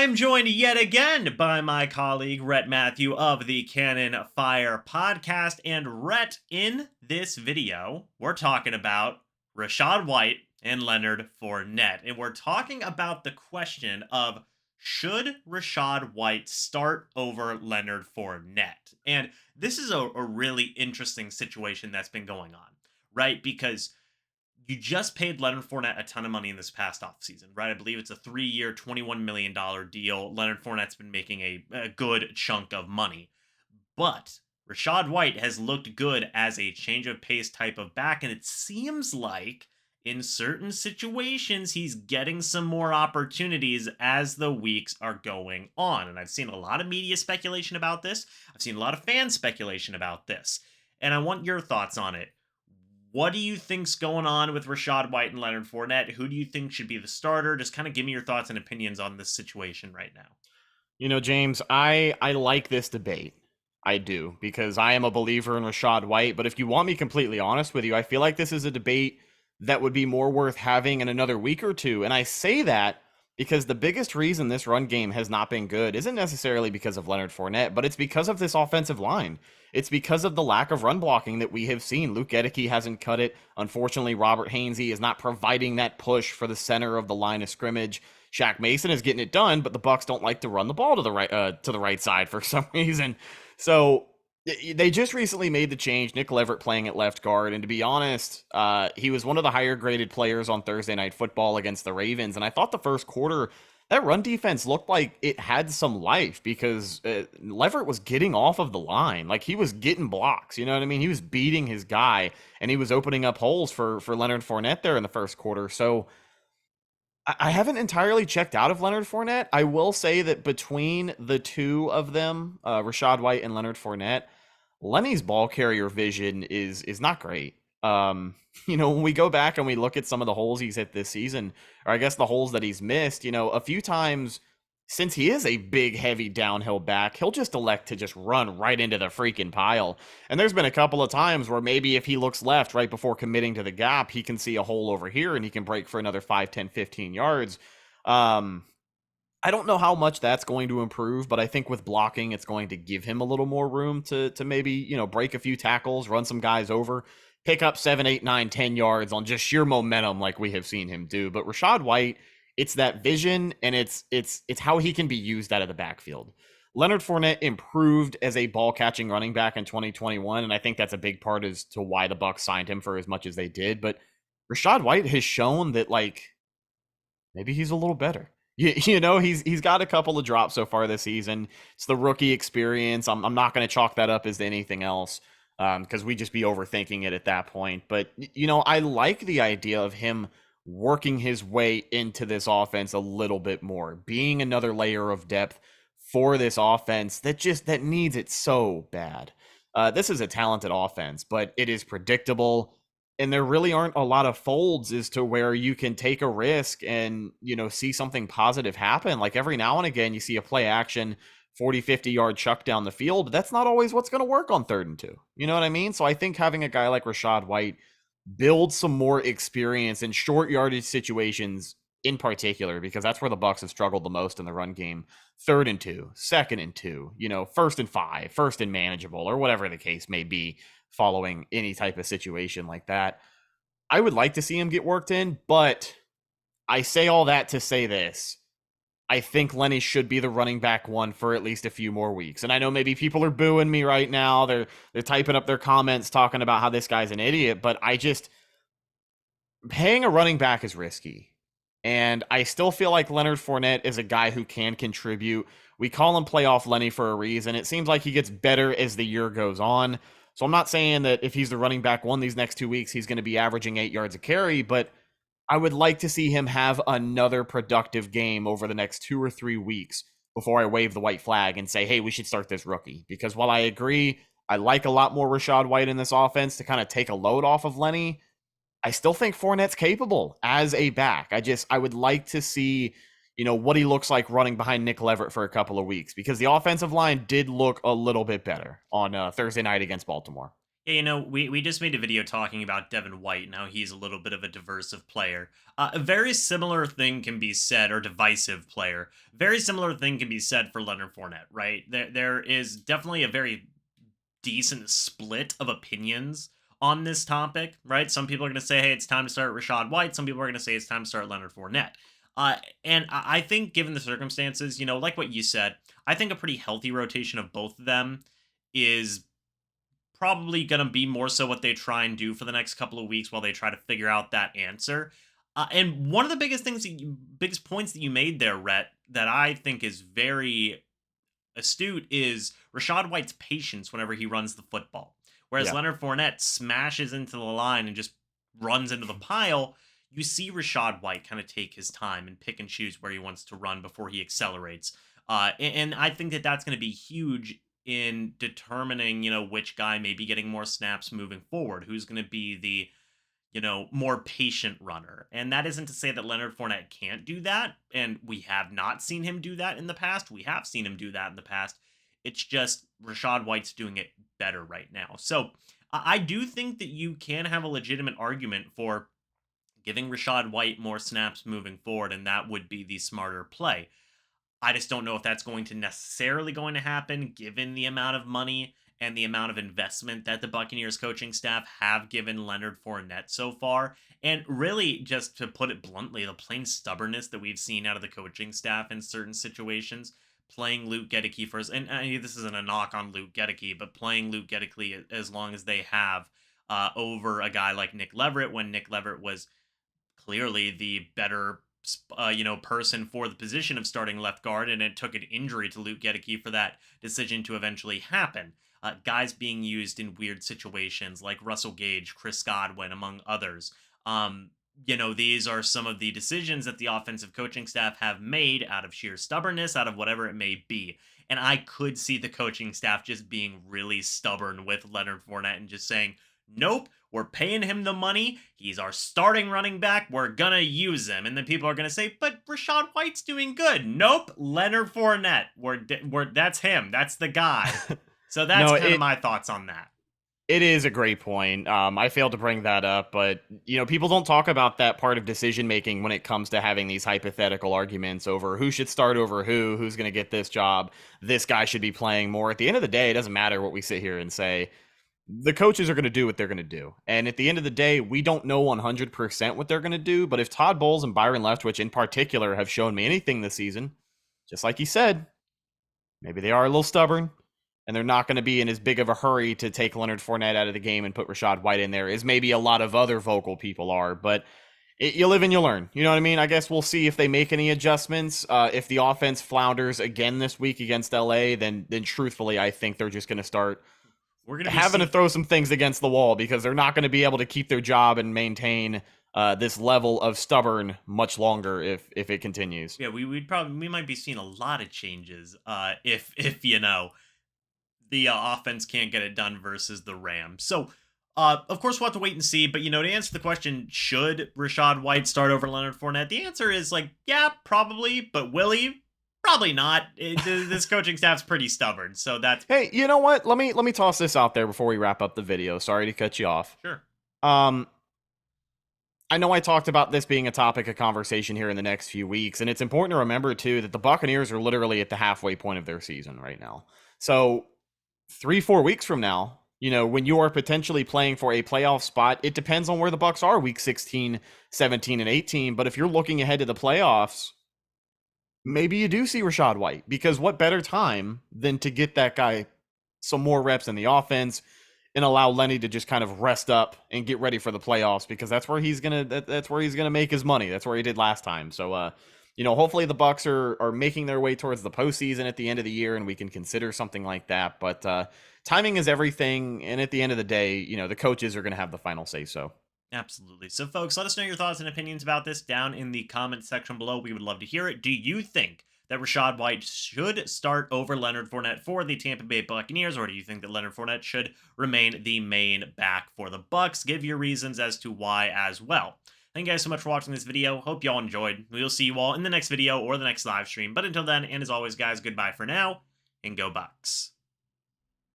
I'm joined yet again by my colleague, Rhett Matthew of the Cannon Fire podcast. And Rhett, in this video, we're talking about Rachaad White and Leonard Fournette. And we're talking about the question of should Rachaad White start over Leonard Fournette? And this is a really interesting situation that's been going on, right? Because you just paid Leonard Fournette a ton of money in this past offseason, right? I believe it's a 3-year, $21 million deal. Leonard Fournette's been making a good chunk of money. But Rachaad White has looked good as a change of pace type of back, and it seems like in certain situations he's getting some more opportunities as the weeks are going on. And I've seen a lot of media speculation about this. I've seen a lot of fan speculation about this. And I want your thoughts on it. What do you think's going on with Rachaad White and Leonard Fournette? Who do you think should be the starter? Just kind of give me your thoughts and opinions on this situation right now. You know, James, I like this debate. I do, because I am a believer in Rachaad White. But if you want me completely honest with you, I feel like this is a debate that would be more worth having in another week or two. And I say that because the biggest reason this run game has not been good isn't necessarily because of Leonard Fournette, but it's because of this offensive line. It's because of the lack of run blocking that we have seen. Luke Gedeke hasn't cut it. Unfortunately, Robert Hainsey is not providing that push for the center of the line of scrimmage. Shaq Mason is getting it done, but the Bucs don't like to run the ball to the right side for some reason. So they just recently made the change. Nick Leverett playing at left guard, and to be honest, he was one of the higher graded players on Thursday Night Football against the Ravens. And I thought the first quarter, that run defense looked like it had some life because Leverett was getting off of the line. Like, he was getting blocks, you know what I mean? He was beating his guy, and he was opening up holes for Leonard Fournette there in the first quarter. So I haven't entirely checked out of Leonard Fournette. I will say that between the two of them, Rachaad White and Leonard Fournette, Lenny's ball carrier vision is not great. When we go back and we look at some of the holes he's hit this season, or I guess the holes that he's missed, a few times since he is a big, heavy downhill back, he'll just elect to just run right into the freaking pile. And there's been a couple of times where maybe if he looks left right before committing to the gap, he can see a hole over here and he can break for another 5, 10, 15 yards. I don't know how much that's going to improve, but I think with blocking, it's going to give him a little more room to maybe, break a few tackles, run some guys over, pick up 7, 8, 9, 10 yards on just sheer momentum like we have seen him do. But Rachaad White, it's that vision, and it's how he can be used out of the backfield. Leonard Fournette improved as a ball-catching running back in 2021, and I think that's a big part as to why the Bucs signed him for as much as they did. But Rachaad White has shown that, maybe he's a little better. He's got a couple of drops so far this season. It's the rookie experience. I'm not going to chalk that up as to anything else because we'd just be overthinking it at that point. But, I like the idea of him working his way into this offense a little bit more, being another layer of depth for this offense that needs it so bad. This is a talented offense, but it is predictable. And there really aren't a lot of folds as to where you can take a risk and, see something positive happen. Like every now and again, you see a play action 40, 50-yard chuck down the field, but that's not always what's going to work on 3rd and 2. You know what I mean? So I think having a guy like Rachaad White build some more experience in short yardage situations in particular, because that's where the Bucs have struggled the most in the run game. 3rd and 2, 2nd and 2, 1st and 5, 1st and manageable, or whatever the case may be following any type of situation like that. I would like to see him get worked in, but I say all that to say this. I think Lenny should be the running back one for at least a few more weeks. And I know maybe people are booing me right now. They're typing up their comments talking about how this guy's an idiot, but paying a running back is risky. And I still feel like Leonard Fournette is a guy who can contribute. We call him playoff Lenny for a reason. It seems like he gets better as the year goes on. So I'm not saying that if he's the running back one these next 2 weeks, he's going to be averaging 8 yards a carry, but I would like to see him have another productive game over the next 2 or 3 weeks before I wave the white flag and say, hey, we should start this rookie. Because while I agree, I like a lot more Rachaad White in this offense to kind of take a load off of Lenny, I still think Fournette's capable as a back. I would like to see, what he looks like running behind Nick Leverett for a couple of weeks, because the offensive line did look a little bit better on Thursday night against Baltimore. Yeah, we just made a video talking about Devin White and how he's a little bit of a diversive player. A very similar thing can be said, or divisive player. Very similar thing can be said for Leonard Fournette, right? There is definitely a very decent split of opinions on this topic, right? Some people are going to say, hey, it's time to start Rachaad White. Some people are going to say it's time to start Leonard Fournette. And I think, given the circumstances, like what you said, I think a pretty healthy rotation of both of them is probably going to be more so what they try and do for the next couple of weeks while they try to figure out that answer. And one of the biggest points that you made there, Rhett, that I think is very astute is Rachaad White's patience whenever he runs the football. Whereas Yeah. Leonard Fournette smashes into the line and just runs into the pile, you see Rachaad White kind of take his time and pick and choose where he wants to run before he accelerates. And I think that that's going to be huge in determining, which guy may be getting more snaps moving forward, who's going to be the more patient runner. And that isn't to say that Leonard Fournette can't do that. And we have not seen him do that in the past. We have seen him do that in the past. It's just Rachaad White's doing it better right now. So I do think that you can have a legitimate argument for giving Rachaad White more snaps moving forward, and that would be the smarter play. I just don't know if that's going to happen given the amount of money and the amount of investment that the Buccaneers coaching staff have given Leonard Fournette so far. And really, just to put it bluntly, the plain stubbornness that we've seen out of the coaching staff in certain situations, playing Luke Gedeke first. And this isn't a knock on Luke Gedeke, but playing Luke Gedeke as long as they have over a guy like Nick Leverett, when Nick Leverett was clearly the better person for the position of starting left guard, and it took an injury to Luke Gedeke for that decision to eventually happen. Guys being used in weird situations like Russell Gage, Chris Godwin, among others. These are some of the decisions that the offensive coaching staff have made out of sheer stubbornness, out of whatever it may be. And I could see the coaching staff just being really stubborn with Leonard Fournette and just saying, nope, we're paying him the money. He's our starting running back. We're going to use him. And then people are going to say, but Rachaad White's doing good. Nope, Leonard Fournette. That's him. That's the guy. So that's No, kind of my thoughts on that. it is a great point. I failed to bring that up, but people don't talk about that part of decision making when it comes to having these hypothetical arguments over who should start over who's going to get this job. This guy should be playing more. At the end of the day, it doesn't matter what we sit here and say. The coaches are going to do what they're going to do. And at the end of the day, we don't know 100% what they're going to do. But if Todd Bowles and Byron Leftwich in particular have shown me anything this season, just like he said, maybe they are a little stubborn and they're not going to be in as big of a hurry to take Leonard Fournette out of the game and put Rachaad White in there as maybe a lot of other vocal people are. But you live and you learn. You know what I mean? I guess we'll see if they make any adjustments. If the offense flounders again this week against LA, then truthfully, I think they're just going to start to throw some things against the wall because they're not going to be able to keep their job and maintain this level of stubborn much longer if it continues. Yeah, we might be seeing a lot of changes if the offense can't get it done versus the Rams. So of course we'll have to wait and see. But to answer the question, should Rachaad White start over Leonard Fournette? The answer is yeah, probably. But will he? Probably not. This coaching staff's pretty stubborn, so that's. Hey, you know what? Let me toss this out there before we wrap up the video. Sorry to cut you off. Sure. I know I talked about this being a topic of conversation here in the next few weeks, and it's important to remember too that the Buccaneers are literally at the halfway point of their season right now. So 3-4 weeks from now, when you are potentially playing for a playoff spot, it depends on where the Bucs are week 16, 17, and 18. But if you're looking ahead to the playoffs, maybe you do see Rachaad White, because what better time than to get that guy some more reps in the offense and allow Lenny to just kind of rest up and get ready for the playoffs, because that's where he's gonna make his money. That's where he did last time. So hopefully the Bucs are making their way towards the postseason at the end of the year and we can consider something like that. But timing is everything, and at the end of the day, the coaches are going to have the final say so. Absolutely. So, folks, let us know your thoughts and opinions about this down in the comment section below. We would love to hear it. Do you think that Rachaad White should start over Leonard Fournette for the Tampa Bay Buccaneers, or do you think that Leonard Fournette should remain the main back for the Bucs? Give your reasons as to why as well. Thank you guys so much for watching this video. Hope you all enjoyed. We'll see you all in the next video or the next live stream. But until then, and as always, guys, goodbye for now, and go Bucs.